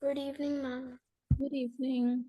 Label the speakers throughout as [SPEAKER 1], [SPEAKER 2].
[SPEAKER 1] Good evening, ma'am.
[SPEAKER 2] Good evening.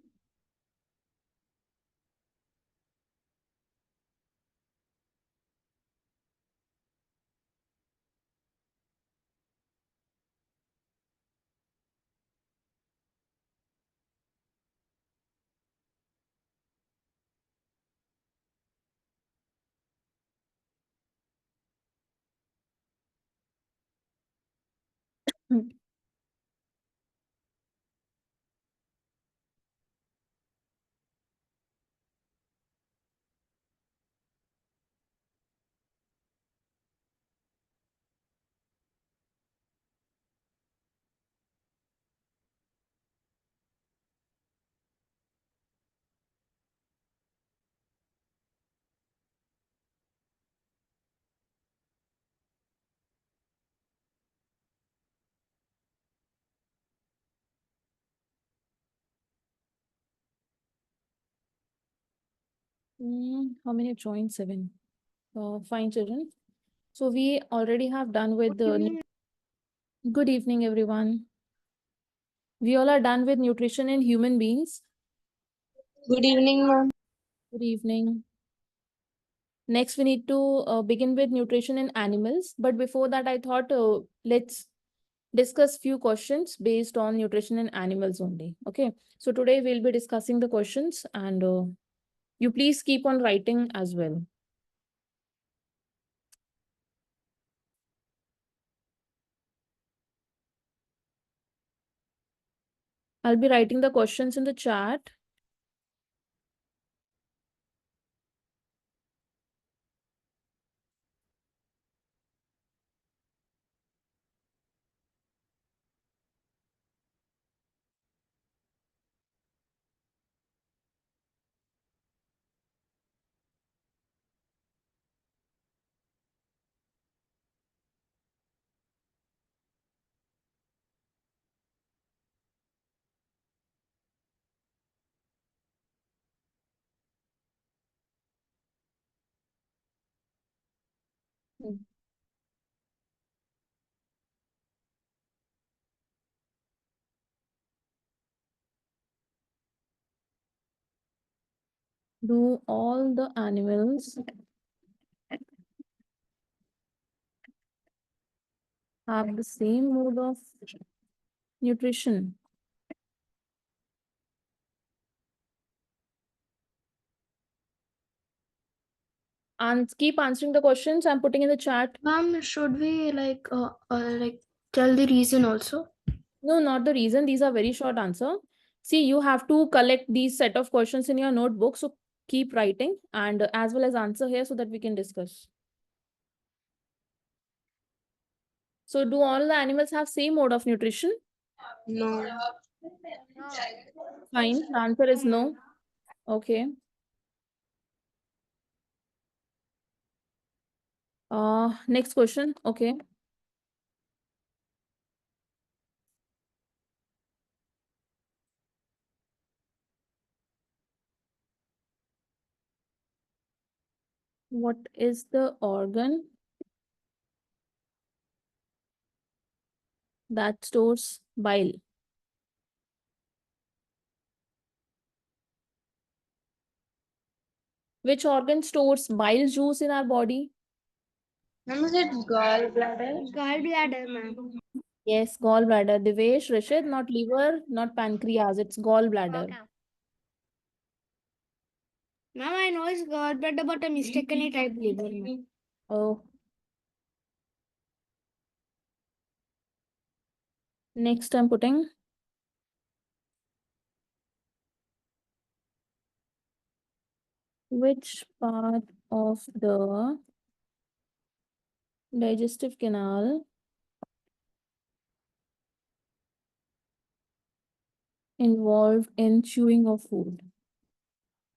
[SPEAKER 2] How many have joined? 7. Fine, children. So we already have done with the. Good evening, everyone. We all are done with nutrition in human beings.
[SPEAKER 1] Good evening, ma'am.
[SPEAKER 2] Good evening. Next, we need to begin with nutrition in animals. But before that, I thought let's discuss few questions based on nutrition in animals only. Okay. So today we'll be discussing the questions, and you please keep on writing as well. I'll be writing the questions in the chat. Do all the animals have the same mode of nutrition? And keep answering the questions I'm putting in the chat.
[SPEAKER 1] Ma'am, should we tell the reason also?
[SPEAKER 2] No, not the reason. These are very short answer. See, you have to collect these set of questions in your notebook. So keep writing and as well as answer here so that we can discuss. So do all the animals have same mode of nutrition?
[SPEAKER 1] No.
[SPEAKER 2] Fine. The answer is no. Okay. Next question. Okay. What is the organ that stores bile? Which organ stores bile juice in our body?
[SPEAKER 1] Ma'am, is it gallbladder? Gallbladder, ma'am.
[SPEAKER 2] Yes, gallbladder. Devesh, Rashid, not liver, not pancreas. It's gallbladder.
[SPEAKER 1] Okay. Ma'am, I know it's gallbladder, but I mistakenly typed liver, ma'am.
[SPEAKER 2] Oh. Next, I'm putting which part of the digestive canal involved in chewing of food?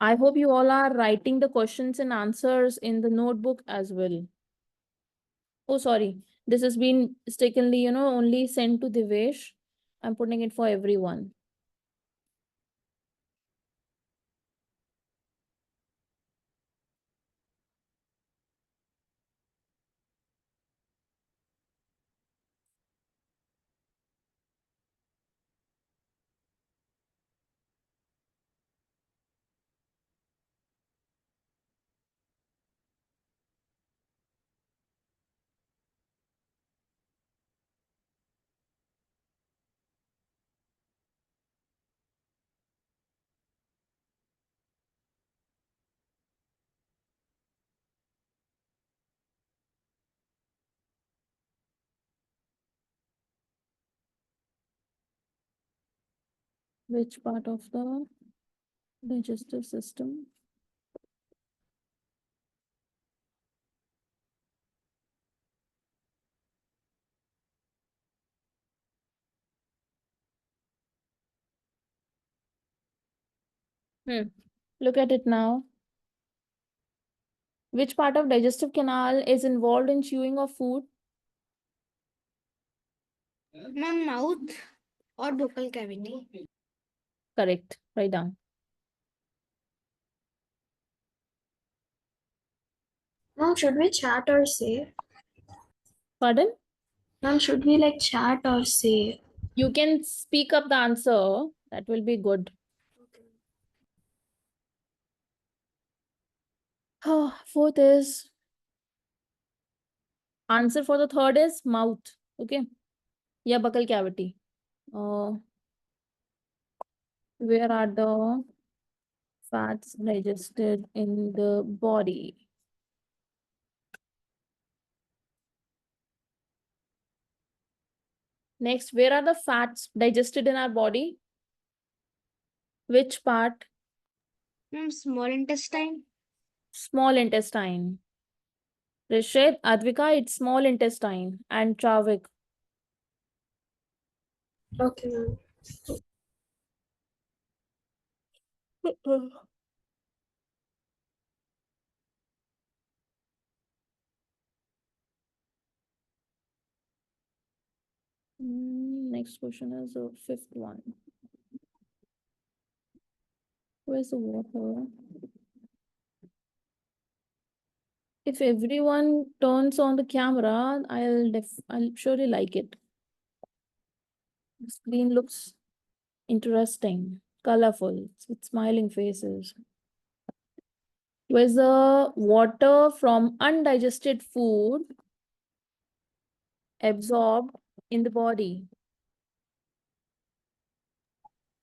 [SPEAKER 2] I hope you all are writing the questions and answers in the notebook as well. Oh, sorry. This has been mistakenly, only sent to Devesh. I'm putting it for everyone. Which part of the digestive system? Look at it now. Which part of digestive canal is involved in chewing of food?
[SPEAKER 1] Ma'am, mouth or buccal cavity?
[SPEAKER 2] Correct. Write down.
[SPEAKER 1] Ma'am, should we chat or say?
[SPEAKER 2] Pardon?
[SPEAKER 1] Ma'am, should we like chat or say?
[SPEAKER 2] You can speak up the answer. That will be good. Fourth is answer for the third is mouth. Okay. Yeah, buccal cavity. Where are the fats digested in the body? Next, where are the fats digested in our body? Which part?
[SPEAKER 1] Ma'am, small intestine.
[SPEAKER 2] Small intestine. Rishit, Advika, it's small intestine. And Chavik.
[SPEAKER 1] Okay, ma'am.
[SPEAKER 2] Next question is the fifth one. Where's the water? If everyone turns on the camera, I'll surely like it. The screen looks interesting, colorful, with smiling faces. Where's the water from undigested food absorbed in the body?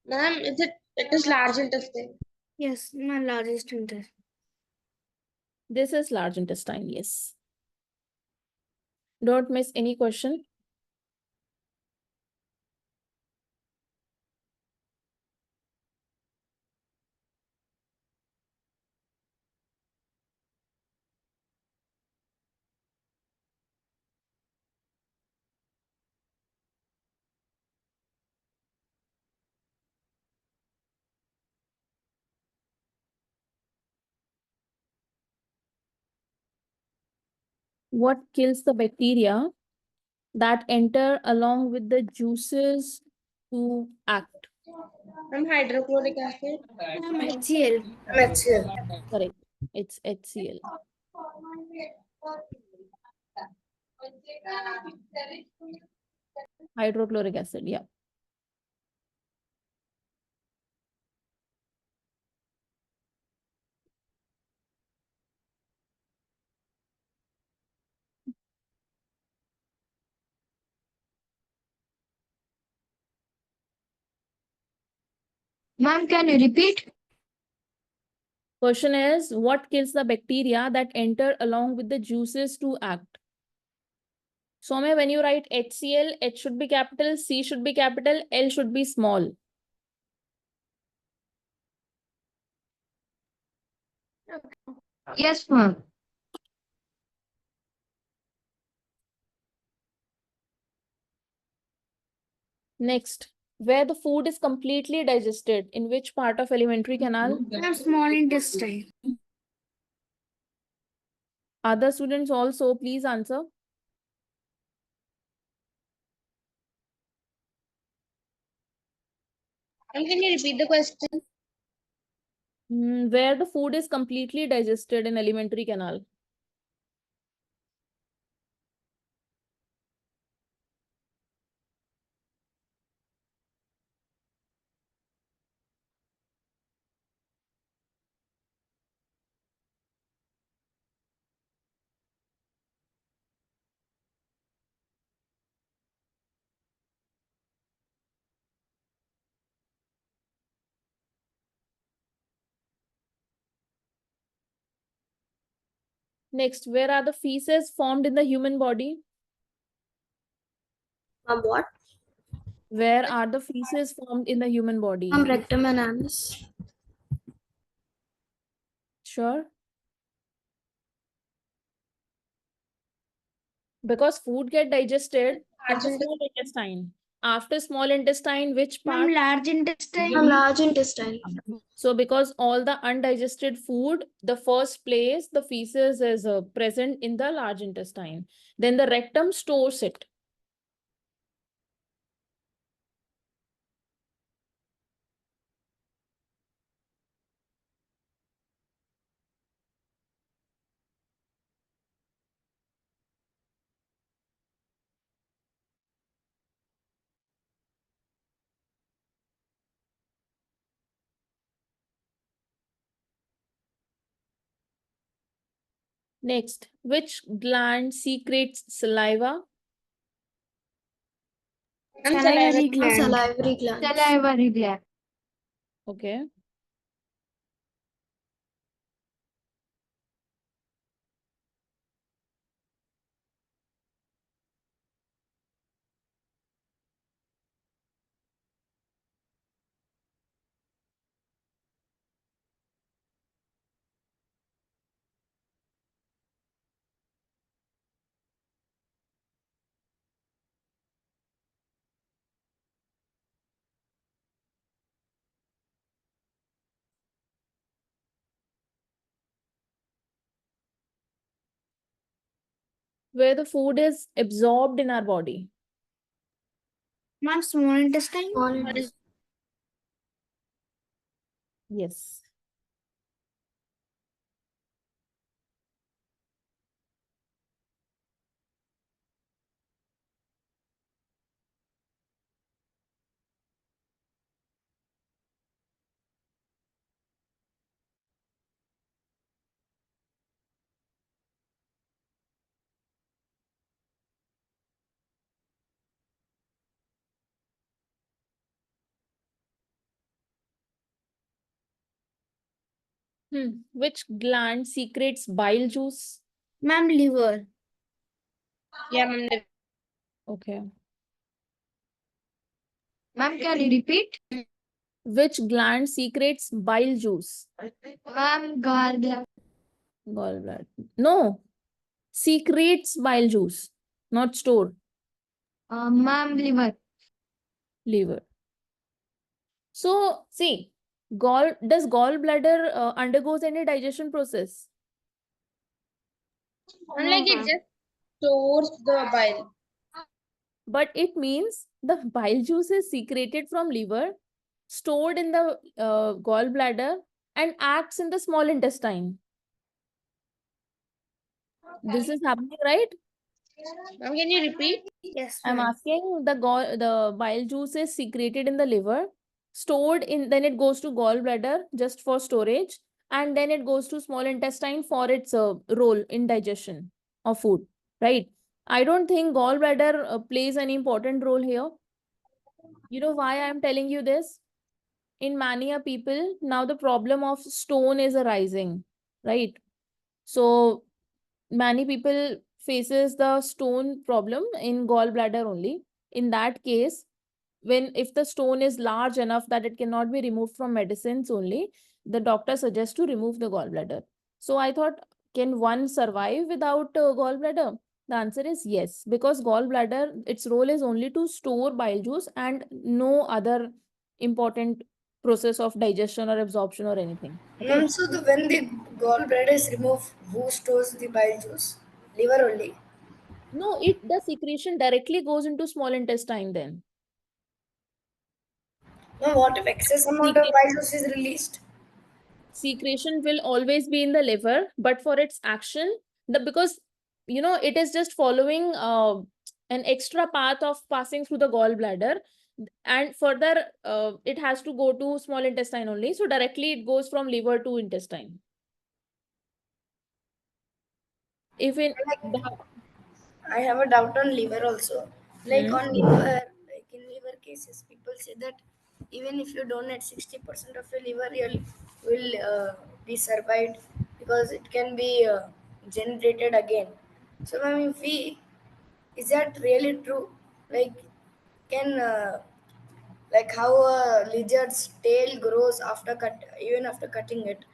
[SPEAKER 1] Ma'am, it is large intestine? Yes, my largest intestine.
[SPEAKER 2] This is large intestine, yes. Don't miss any question. What kills the bacteria that enter along with the juices to act?
[SPEAKER 1] Ma'am, hydrochloric acid. Ma'am, HCl. HCl.
[SPEAKER 2] Correct. It's HCl. Hydrochloric acid, yeah.
[SPEAKER 1] Ma'am, can you repeat?
[SPEAKER 2] Question is, what kills the bacteria that enter along with the juices to act? Soumya, when you write HCl, H should be capital, C should be capital, L should be small.
[SPEAKER 1] Yes, ma'am.
[SPEAKER 2] Next, where the food is completely digested, in which part of alimentary canal?
[SPEAKER 1] Ma'am, small intestine.
[SPEAKER 2] Other students also, please answer.
[SPEAKER 1] Ma'am, can you repeat the question?
[SPEAKER 2] Where the food is completely digested in alimentary canal. Next, where are the feces formed in the human body?
[SPEAKER 1] Ma'am, what?
[SPEAKER 2] Where are the feces formed in the human body?
[SPEAKER 1] Rectum and anus.
[SPEAKER 2] Sure. Because food get digested in the small intestine. After small intestine, which part?
[SPEAKER 1] Large intestine. Large intestine.
[SPEAKER 2] So because all the undigested food, the first place the feces is present in the large intestine. Then the rectum stores it. Next, which gland secretes saliva?
[SPEAKER 1] Salivary gland. Salivary gland. Salivary gland.
[SPEAKER 2] Okay. Where the food is absorbed in our body.
[SPEAKER 1] Ma'am, small intestine. Small intestine.
[SPEAKER 2] Yes. Which gland secretes bile juice?
[SPEAKER 1] Ma'am, liver. Yeah, ma'am.
[SPEAKER 2] Okay.
[SPEAKER 1] Ma'am, can you repeat?
[SPEAKER 2] Which gland secretes bile juice?
[SPEAKER 1] Ma'am, gallbladder.
[SPEAKER 2] Gallbladder. No. Secretes bile juice, not store.
[SPEAKER 1] Ma'am, liver.
[SPEAKER 2] Liver. So, see, does gallbladder undergoes any digestion process?
[SPEAKER 1] Unlike it just stores the bile.
[SPEAKER 2] But it means the bile juice is secreted from liver, stored in the gallbladder, and acts in the small intestine. This is happening, right?
[SPEAKER 1] Ma'am, can you repeat? Yes,
[SPEAKER 2] I'm
[SPEAKER 1] ma'am.
[SPEAKER 2] asking the bile juice is secreted in the liver, stored in, then it goes to gallbladder just for storage, and then it goes to small intestine for its role in digestion of food, right? I don't think gallbladder plays an important role here. You know why I'm telling you this? In many a people, now the problem of stone is arising, right? So many people faces the stone problem in gallbladder only. In that case, when if the stone is large enough that it cannot be removed from medicines only, the doctor suggests to remove the gallbladder. So I thought, can one survive without gallbladder? The answer is yes, because gallbladder, its role is only to store bile juice and no other important process of digestion or absorption or anything. Okay.
[SPEAKER 1] Ma'am, so when the gallbladder is removed, who stores the bile juice? Liver only.
[SPEAKER 2] No, it the secretion directly goes into small intestine then.
[SPEAKER 1] Ma'am, what if excess amount of
[SPEAKER 2] Secret
[SPEAKER 1] bile juice is released?
[SPEAKER 2] secretion will always be in the liver, but for its action, the because it is just following an extra path of passing through the gallbladder, and further it has to go to small intestine only. So directly it goes from liver to intestine. If in the
[SPEAKER 1] I have a doubt on liver also. Like
[SPEAKER 2] Hmm.
[SPEAKER 1] on liver, like in liver cases, people say that even if you donate 60% of your liver, you will be survived because it can be generated again. So, ma'am, if we is that really true? Like, can like how a lizard's tail grows after even after cutting it.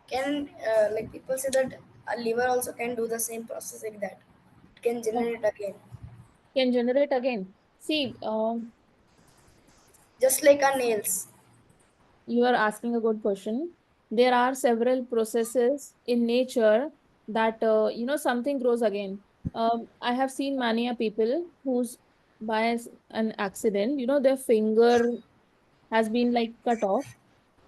[SPEAKER 1] Can like people say that a liver also can do the same process like that. It can
[SPEAKER 2] Yeah.
[SPEAKER 1] generate again,
[SPEAKER 2] Can generate again. See,
[SPEAKER 1] just like our nails.
[SPEAKER 2] you are asking a good question. There are several processes in nature that something grows again. I have seen many a people whose by an accident, their finger has been like cut off,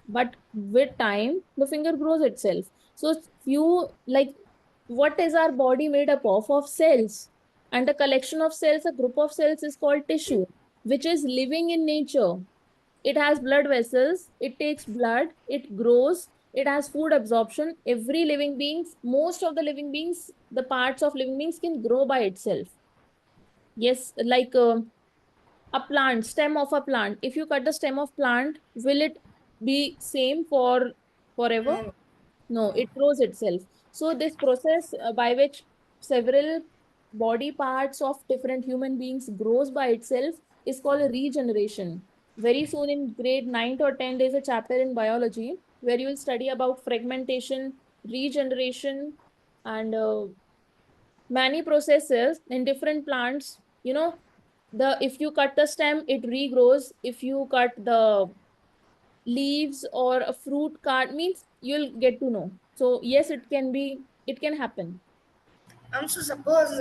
[SPEAKER 2] but with time the finger grows itself. So few like what is our body made up of cells, and a collection of cells, a group of cells is called tissue, which is living in nature. It has blood vessels, it takes blood, it grows, it has food absorption. Every living beings, most of the living beings, the parts of living beings can grow by itself. Yes, like a plant, stem of a plant, if you cut the stem of plant, will it be same for forever?
[SPEAKER 1] No,
[SPEAKER 2] No,
[SPEAKER 1] no.
[SPEAKER 2] it grows itself. So this process by which several body parts of different human beings grows by itself is called a regeneration. Very soon in grade 9 or 10, there's a chapter in biology where you will study about fragmentation, regeneration, and many processes in different plants. The if you cut the stem, it regrows. If you cut the leaves or a fruit card, means you'll get to know. So yes, it can happen.
[SPEAKER 1] So suppose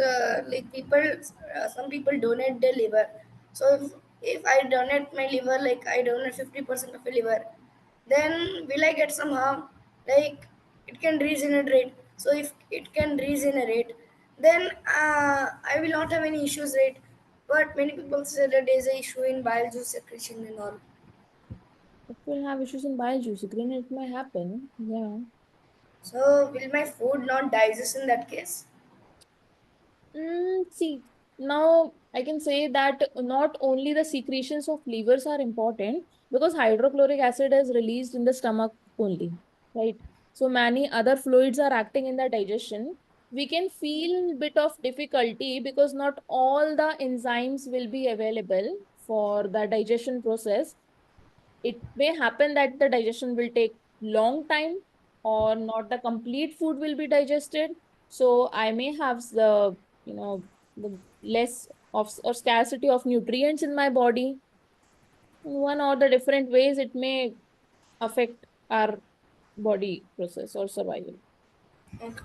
[SPEAKER 1] like people, some people donate their liver. So if I donate my liver, like I donate 50% of a liver, then will I get some harm? Like it can regenerate. So if it can regenerate, then I will not have any issues, right? But many people say that there is a issue in bile juice secretion and all.
[SPEAKER 2] If we'll have issues in bile juice, again it may happen. Yeah.
[SPEAKER 1] So will my food not digest in that case?
[SPEAKER 2] See, now I can say that not only the secretions of livers are important, because hydrochloric acid is released in the stomach only, right? So many other fluids are acting in the digestion. We can feel bit of difficulty because not all the enzymes will be available for the digestion process. It may happen that the digestion will take long time, or not the complete food will be digested. So I may have the less of or scarcity of nutrients in my body. One or the different ways it may affect our body process or survival.
[SPEAKER 1] Okay.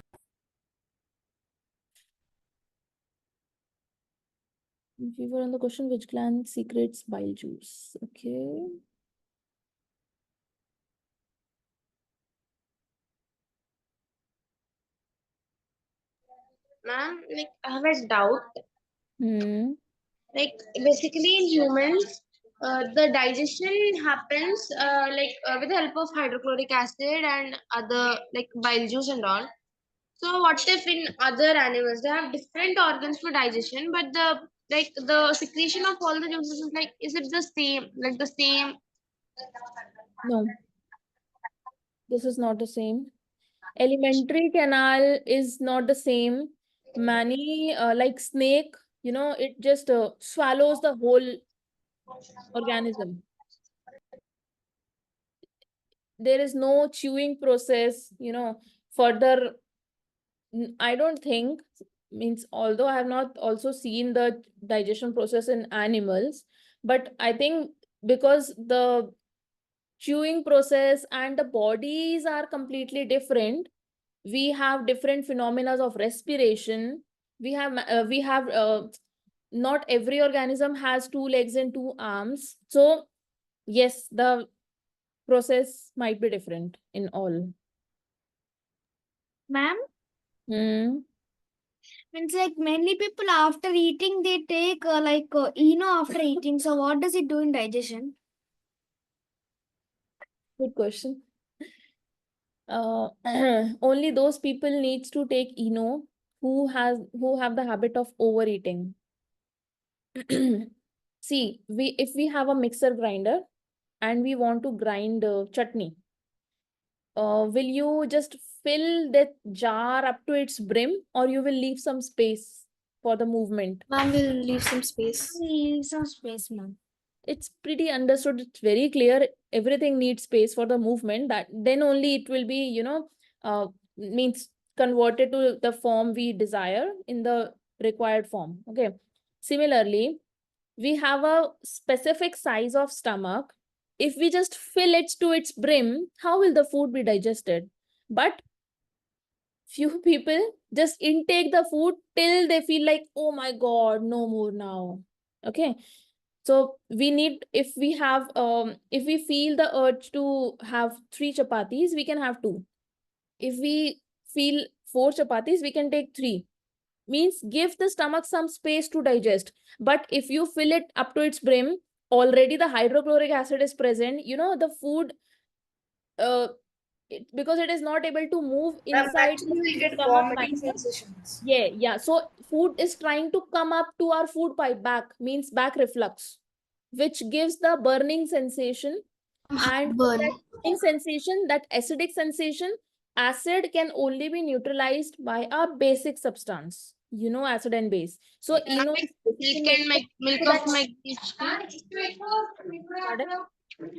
[SPEAKER 2] If you were on the question, which gland secretes bile juice? Okay.
[SPEAKER 3] Ma'am, like I have a doubt.
[SPEAKER 2] Hmm.
[SPEAKER 3] Like basically in humans, the digestion happens with the help of hydrochloric acid and other like bile juice and all. So what if in other animals they have different organs for digestion, but the secretion of all the juices is like, is it the same? Like the same?
[SPEAKER 2] No, this is not the same. Elementary canal is not the same. Many like snake, it just swallows the whole organism. There is no chewing process, further. I don't think, means although I have not also seen the digestion process in animals, but I think because the chewing process and the bodies are completely different, we have different phenomena of respiration. We have not every organism has two legs and two arms. So yes, the process might be different in all.
[SPEAKER 4] Ma'am,
[SPEAKER 2] Hmm.
[SPEAKER 4] means like many people after eating they take after eating. So what does it do in digestion?
[SPEAKER 2] Good question. Only those people needs to take who have the habit of overeating. See, we if we have a mixer grinder and we want to grind chutney, will you just fill that jar up to its brim, or you will leave some space for the movement?
[SPEAKER 1] Ma'am will leave some space.
[SPEAKER 4] Leave some space, ma'am.
[SPEAKER 2] it's pretty understood, it's very clear, everything needs space for the movement, that then only it will be, means converted to the form we desire in the required form. Okay. Similarly, we have a specific size of stomach. If we just fill it to its brim, how will the food be digested? But few people just intake the food till they feel like, oh my god, no more now. Okay. So we need, if we feel the urge to have 3 chapatis, we can have 2. If we feel 4 chapatis, we can take 3. Means give the stomach some space to digest. But if you fill it up to its brim, already the hydrochloric acid is present, the food, because it is not able to move
[SPEAKER 1] Ma'am,
[SPEAKER 2] inside the
[SPEAKER 1] actually we'll get
[SPEAKER 2] stomach
[SPEAKER 1] vomiting
[SPEAKER 2] lining.
[SPEAKER 1] sensations.
[SPEAKER 2] Yeah. So food is trying to come up to our food pipe back, means back reflux, which gives the burning sensation. And for
[SPEAKER 3] Burn.
[SPEAKER 2] that burning sensation, that acidic sensation, acid can only be neutralized by a basic substance, acid and base. So ENO is
[SPEAKER 3] It
[SPEAKER 2] basically made
[SPEAKER 3] can
[SPEAKER 2] of
[SPEAKER 3] make milk
[SPEAKER 2] acid
[SPEAKER 3] of
[SPEAKER 2] and,
[SPEAKER 3] magnesia.
[SPEAKER 2] pardon?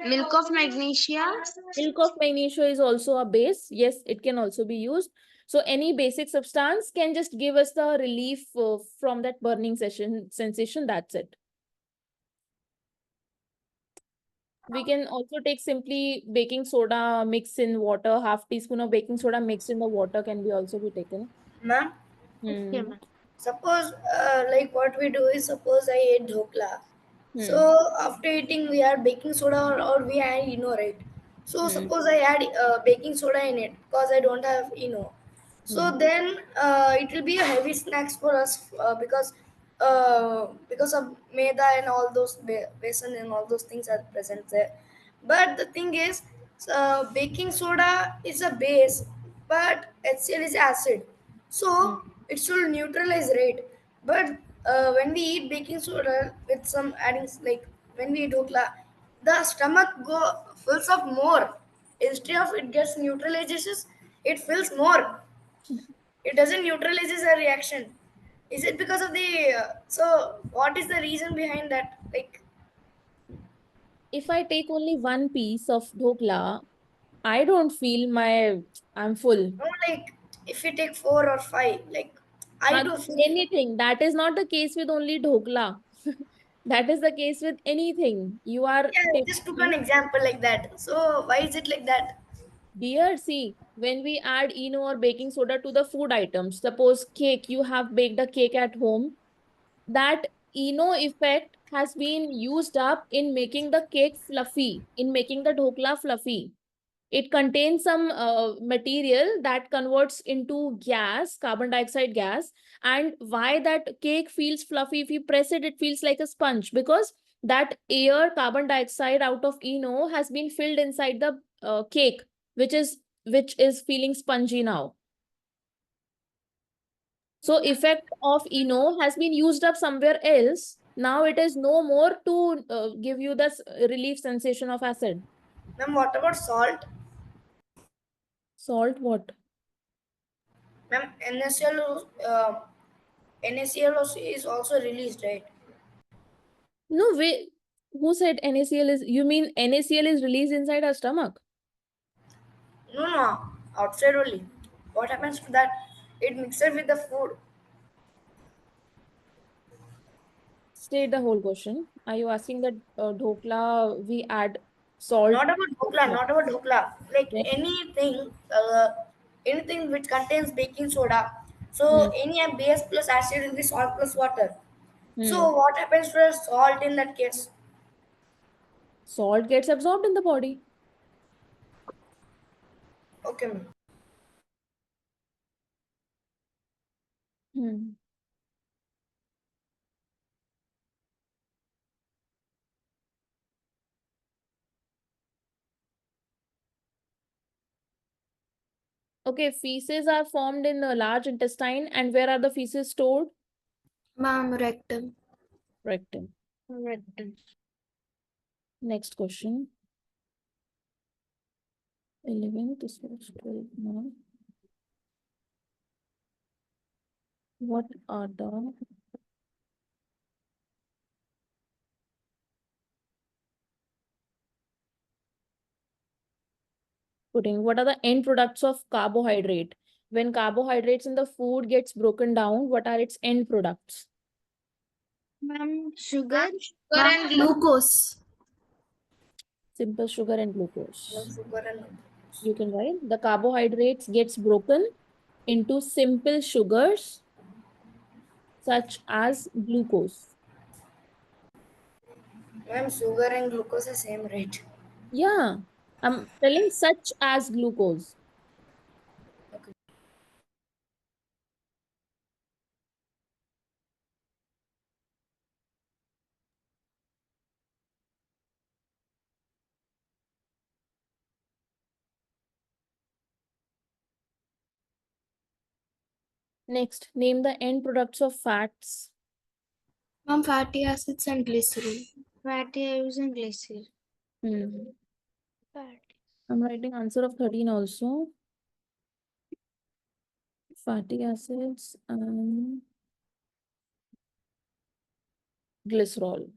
[SPEAKER 3] Milk of magnesia.
[SPEAKER 2] Milk of magnesia is also a base. Yes, it can also be used. So any basic substance can just give us the relief from that burning sensation. That's it. We can also take simply baking soda mix in water. Half teaspoon of baking soda mixed in the water can be also be taken.
[SPEAKER 1] Ma'am,
[SPEAKER 3] Okay,
[SPEAKER 2] Hmm.
[SPEAKER 3] ma'am.
[SPEAKER 1] suppose like what we do is, suppose I ate dhokla. So
[SPEAKER 2] Hmm.
[SPEAKER 1] after eating we add baking soda, or we add right? So
[SPEAKER 2] Hmm.
[SPEAKER 1] suppose I add baking soda in it because I don't have
[SPEAKER 2] Hmm.
[SPEAKER 1] so then it will be a heavy snacks for us because of maida and all those besan and all those things are present there. But the thing is, baking soda is a base, but HCl is acid,
[SPEAKER 2] Hmm.
[SPEAKER 1] so it should neutralize, right? But when we eat baking soda with some addings, like when we eat dhokla, the stomach go fills up more. Instead of it gets neutralizes, it fills more. It doesn't neutralizes a reaction. Is it because of the so what is the reason behind that? Like,
[SPEAKER 2] If I take only one piece of dhokla, I don't feel I'm full.
[SPEAKER 1] no, like if you take 4 or 5, like I do feel.
[SPEAKER 2] Anything. That is not the case with only dhokla. That is the case with anything. You are
[SPEAKER 1] Yeah, I just took an
[SPEAKER 2] taking,
[SPEAKER 1] example like that. So why is it like that?
[SPEAKER 2] dear, see, when we add ENO or baking soda to the food items, suppose cake, you have baked a cake at home, that ENO effect has been used up in making the cake fluffy, in making the dhokla fluffy. It contains some material that converts into gas, carbon dioxide gas. And why that cake feels fluffy, if you press it, it feels like a sponge, because that air, carbon dioxide out of ENO has been filled inside the cake, which is feeling spongy now. So effect of ENO has been used up somewhere else. Now it is no more to give you this relief sensation of acid.
[SPEAKER 1] Ma'am, what about salt?
[SPEAKER 2] Salt what?
[SPEAKER 1] Ma'am, NaCl is also released, right?
[SPEAKER 2] No, wait. Who said NaCl is? You mean NaCl is released inside our stomach?
[SPEAKER 1] No, no, outside only. What happens to that? It mixes with the food.
[SPEAKER 2] State the whole question. Are you asking that dhokla we add salt?
[SPEAKER 1] Not about dhokla,
[SPEAKER 2] No.
[SPEAKER 1] not about dhokla. Like
[SPEAKER 2] Then,
[SPEAKER 1] anything which contains baking soda.
[SPEAKER 2] hmm,
[SPEAKER 1] So any base plus acid will be salt plus water.
[SPEAKER 2] hmm.
[SPEAKER 1] So what happens to the salt in that case?
[SPEAKER 2] Salt gets absorbed in the body.
[SPEAKER 1] Okay, ma'am.
[SPEAKER 2] Hmm. Okay, feces are formed in the large intestine, and where are the feces stored?
[SPEAKER 4] Ma'am, rectum.
[SPEAKER 2] Rectum.
[SPEAKER 3] Rectum.
[SPEAKER 2] Next question. 11, this was 12 now. What are the putting. What are the end products of carbohydrate? When carbohydrates in the food gets broken down, what are its end products?
[SPEAKER 4] Ma'am, sugar.
[SPEAKER 3] Sugar and
[SPEAKER 1] Glucose.
[SPEAKER 2] Simple sugar and
[SPEAKER 1] Ma'am,
[SPEAKER 2] glucose.
[SPEAKER 1] sugar and
[SPEAKER 2] You can write the carbohydrates gets broken into simple sugars such as glucose.
[SPEAKER 1] Ma'am, sugar and glucose are same, right?
[SPEAKER 2] Yeah, I'm telling such as glucose.
[SPEAKER 1] Okay.
[SPEAKER 2] Next, name the end products of fats.
[SPEAKER 1] Ma'am, fatty acids and glycerol.
[SPEAKER 4] Fatty acids and glycerol.
[SPEAKER 2] I'm writing answer of 13 also. Fatty acids and glycerol.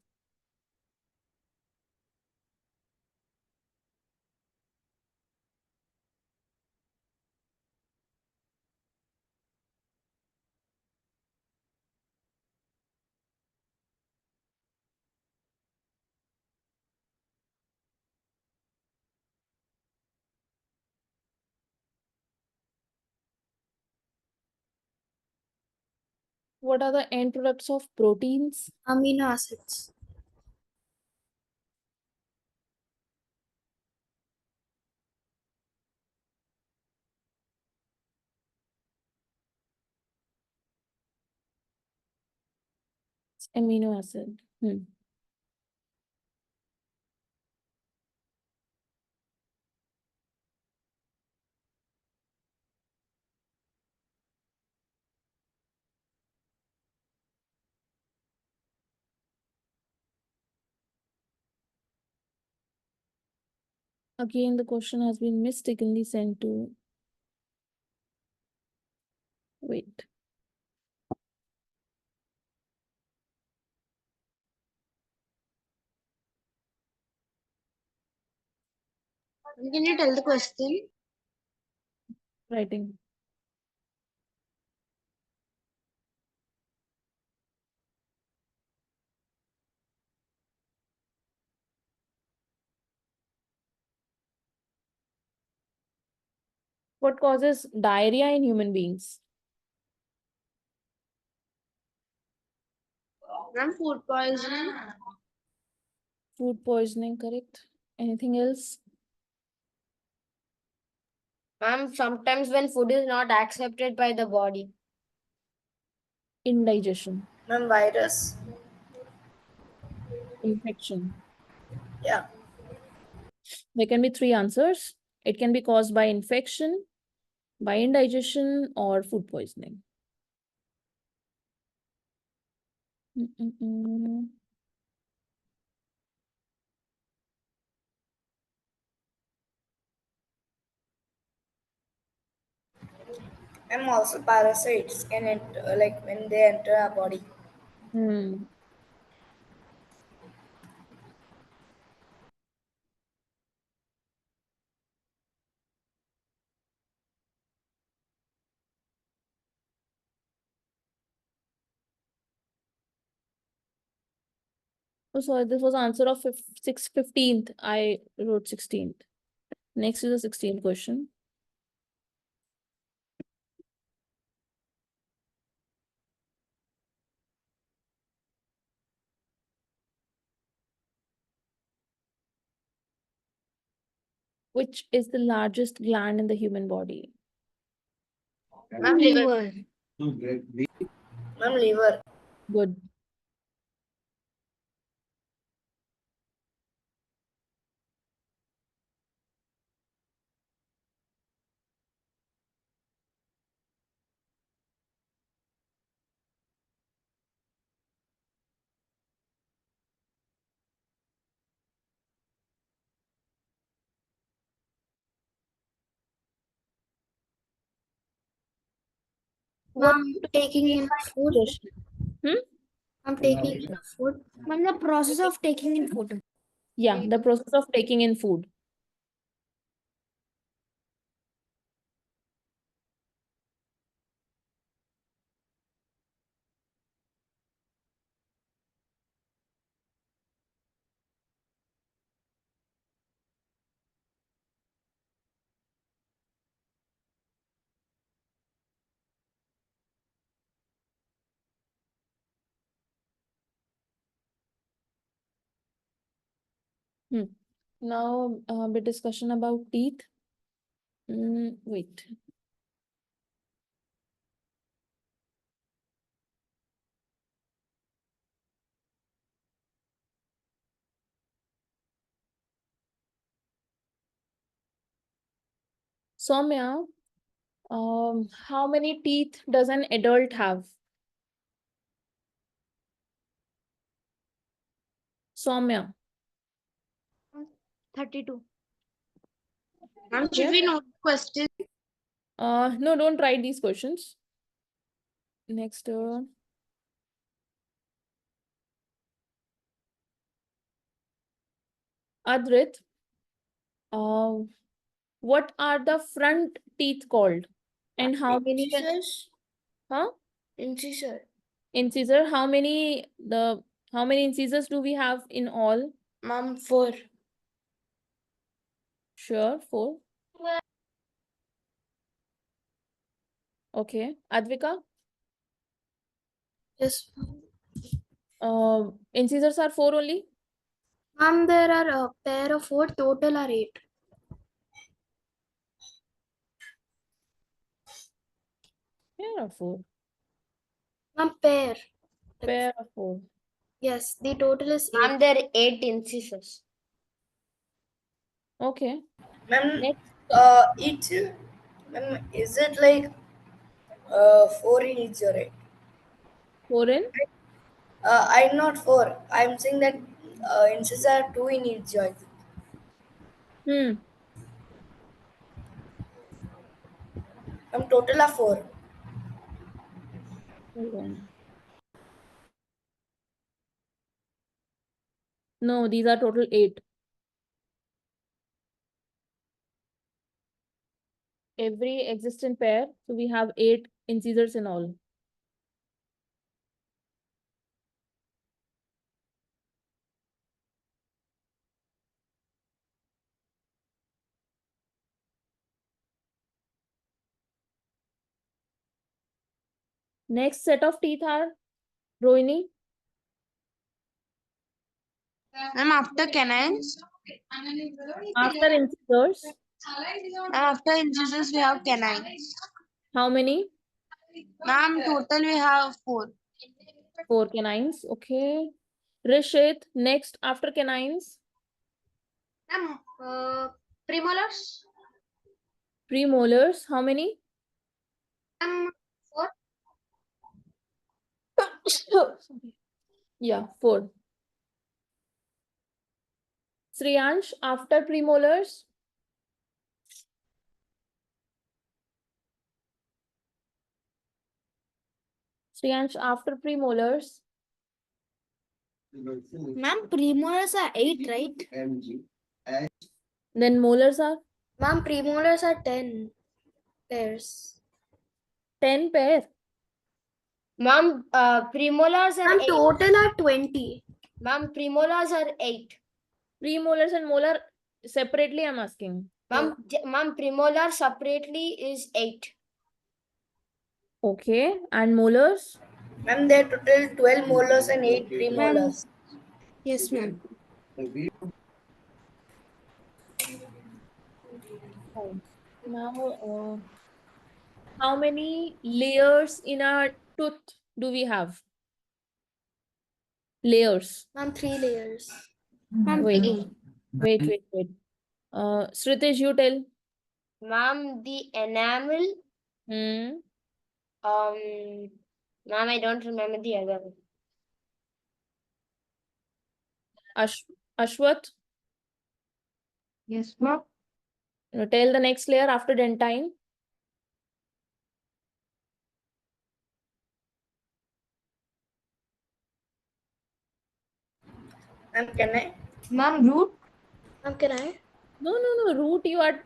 [SPEAKER 2] What are the end products of proteins?
[SPEAKER 1] Amino acids.
[SPEAKER 2] Amino acid. Again, the question has been mistakenly sent to. Wait.
[SPEAKER 3] can you tell the question?
[SPEAKER 2] Writing. What causes diarrhea in human beings?
[SPEAKER 3] Ma'am, food poisoning.
[SPEAKER 2] Food poisoning, correct? Anything else?
[SPEAKER 1] Ma'am, sometimes when food is not accepted by the body.
[SPEAKER 2] Indigestion,
[SPEAKER 1] Ma'am, virus.
[SPEAKER 2] infection.
[SPEAKER 1] Yeah.
[SPEAKER 2] There can be three answers. It can be caused by infection, by indigestion, or food poisoning.
[SPEAKER 1] And also parasites can enter, like when they enter our body.
[SPEAKER 2] Hmm. Oh, sorry, this was answer of 15th. I wrote 16th. Next is the 16th question. Which is the largest gland in the human body?
[SPEAKER 3] Ma'am, liver.
[SPEAKER 1] Ma'am, liver.
[SPEAKER 2] Good. What
[SPEAKER 4] Ma'am, taking in food.
[SPEAKER 2] digestion?
[SPEAKER 1] I'm taking food.
[SPEAKER 4] Ma'am, the process of taking in food.
[SPEAKER 2] Yeah, the process of taking in food. Now, a bit discussion about teeth. Wait. Soumya, how many teeth does an adult have? Soumya.
[SPEAKER 4] 32.
[SPEAKER 3] Ma'am, should
[SPEAKER 2] Yeah.
[SPEAKER 3] we know the question?
[SPEAKER 2] No, don't write these questions. Next, Adrit, what are the front teeth called? And how many can,
[SPEAKER 1] Incisors.
[SPEAKER 2] huh?
[SPEAKER 1] Incisor.
[SPEAKER 2] Incisor, how many incisors do we have in all?
[SPEAKER 1] Ma'am, 4.
[SPEAKER 2] Sure, 4. Okay. Advika,
[SPEAKER 1] Yes.
[SPEAKER 2] incisors are 4 only?
[SPEAKER 1] Ma'am, there are a pair of 4. Total are 8.
[SPEAKER 2] Yeah, 4.
[SPEAKER 1] Ma'am, pair.
[SPEAKER 2] Pair of 4.
[SPEAKER 1] Yes, the total is 8.
[SPEAKER 3] Ma'am, there are 8 incisors.
[SPEAKER 2] Okay.
[SPEAKER 1] Ma'am,
[SPEAKER 2] Next,
[SPEAKER 1] ma'am, is it like 4 in each, right?
[SPEAKER 2] 4 in?
[SPEAKER 1] I'm not 4. I'm saying that inches are 2 in each joint.
[SPEAKER 2] Hmm.
[SPEAKER 1] Total are 4.
[SPEAKER 2] Hold on. No, these are total 8. Every existent pair, so we have 8 incisors in all. Next set of teeth are Rohini.
[SPEAKER 3] Ma'am, after canines?
[SPEAKER 2] After incisors,
[SPEAKER 3] After incisors, we have canines.
[SPEAKER 2] how many?
[SPEAKER 3] Ma'am, total we have 4.
[SPEAKER 2] 4 canines. Okay. Rishit, next after canines,
[SPEAKER 3] Ma'am, premolars?
[SPEAKER 2] premolars, how many?
[SPEAKER 3] Ma'am, 4.
[SPEAKER 2] Sorry. Yeah, 4. Sriyansh, after premolars, Sriyansh, after premolars,
[SPEAKER 4] Ma'am, premolars are 8, right?
[SPEAKER 2] then molars are
[SPEAKER 1] Ma'am, premolars are 10 pairs.
[SPEAKER 2] 10 pair.
[SPEAKER 3] Ma'am, premolars are
[SPEAKER 1] Ma'am,
[SPEAKER 3] 8.
[SPEAKER 1] total are 20.
[SPEAKER 3] Ma'am, premolars are 8.
[SPEAKER 2] Premolars and molar separately, I'm asking.
[SPEAKER 3] Ma'am, premolar separately is 8.
[SPEAKER 2] Okay. And molars?
[SPEAKER 1] Ma'am, there are total 12 molars and 8 premolars.
[SPEAKER 4] Yes, ma'am.
[SPEAKER 2] Fine. Now, how many layers in a tooth do we have? Layers.
[SPEAKER 1] Ma'am, 3 layers.
[SPEAKER 4] Ma'am,
[SPEAKER 2] Wait,
[SPEAKER 4] 3.
[SPEAKER 2] wait. Shritish, you tell.
[SPEAKER 3] Ma'am, the enamel,
[SPEAKER 2] Hmm.
[SPEAKER 3] ma'am, I don't remember the other one.
[SPEAKER 2] Ashwath,
[SPEAKER 3] Yes, ma'am.
[SPEAKER 2] tell the next layer after dentine.
[SPEAKER 1] Ma'am, can I?
[SPEAKER 3] Ma'am, root?
[SPEAKER 1] Ma'am, can I?
[SPEAKER 2] No. Root you are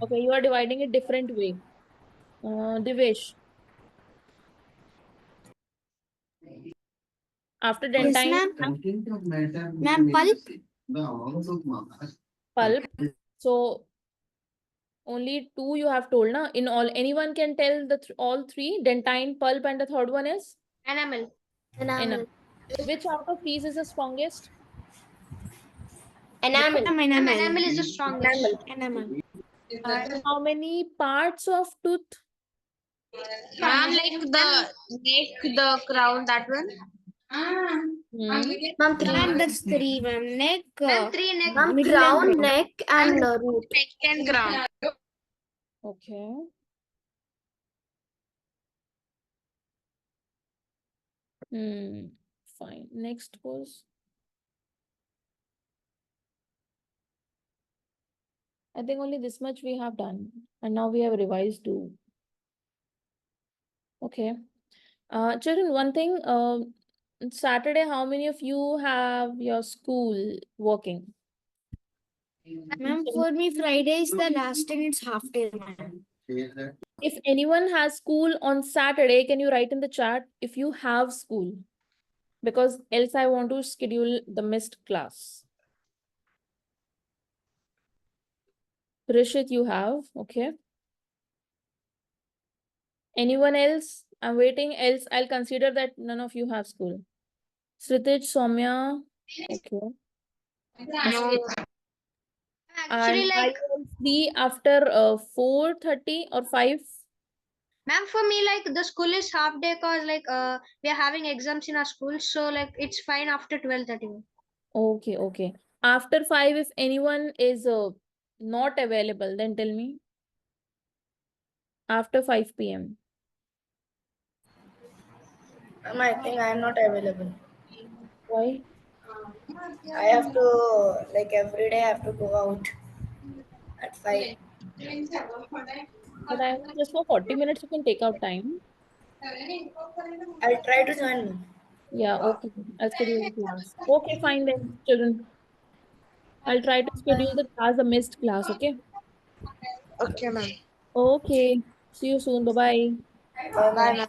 [SPEAKER 2] okay. You are dividing it different way. Divesh. After
[SPEAKER 4] Yes,
[SPEAKER 2] dentine,
[SPEAKER 4] ma'am. Ma'am, pulp.
[SPEAKER 2] pulp. So only 2 you have told, na? In all, anyone can tell the all 3, dentine, pulp, and the third one is
[SPEAKER 3] Enamel.
[SPEAKER 2] enamel.
[SPEAKER 1] Enamel.
[SPEAKER 2] Which out of these is the strongest?
[SPEAKER 3] Enamel.
[SPEAKER 4] Enamel.
[SPEAKER 3] Enamel is the strongest.
[SPEAKER 4] Enamel.
[SPEAKER 2] And how many parts of tooth?
[SPEAKER 3] Ma'am, like the neck, the crown, that one.
[SPEAKER 2] Hmm.
[SPEAKER 1] Ma'am, three.
[SPEAKER 4] Ma'am, that's three, ma'am. Neck,
[SPEAKER 3] Ma'am, three neck.
[SPEAKER 1] Ma'am,
[SPEAKER 4] middle and
[SPEAKER 1] crown,
[SPEAKER 4] root.
[SPEAKER 1] neck, and root.
[SPEAKER 3] Neck and crown.
[SPEAKER 2] Okay. Fine. Next was, I think only this much we have done, and now we have revised too. Okay. Children, one thing, Saturday, how many of you have your school working?
[SPEAKER 4] Ma'am, for me, Friday is the last day and it's half day, ma'am.
[SPEAKER 2] If anyone has school on Saturday, can you write in the chat if you have school? Because else I want to schedule the missed class. Rishit, you have, okay. Anyone else? I'm waiting, else I'll consider that none of you have school. Sritij, Soumya, okay.
[SPEAKER 3] No. Actually,
[SPEAKER 2] And
[SPEAKER 3] like,
[SPEAKER 2] are you free after 4:30 or 5?
[SPEAKER 3] ma'am, for me, like the school is half day cause like we are having exams in our school, so like it's fine after 12:30.
[SPEAKER 2] Okay, okay. After 5, if anyone is not available, then tell me. After 5 p.m.
[SPEAKER 1] Ma'am, I think I am not available.
[SPEAKER 2] Why?
[SPEAKER 1] I have to, like, every day I have to go out at 5.
[SPEAKER 2] But I just for 40 minutes you can take out time.
[SPEAKER 1] I'll try to join you.
[SPEAKER 2] Yeah, okay. I'll schedule the class. Okay, fine then, children. I'll try to schedule the class, the missed class, okay?
[SPEAKER 3] Okay, ma'am.
[SPEAKER 2] Okay. See you soon. Bye-bye.
[SPEAKER 1] Bye, ma'am.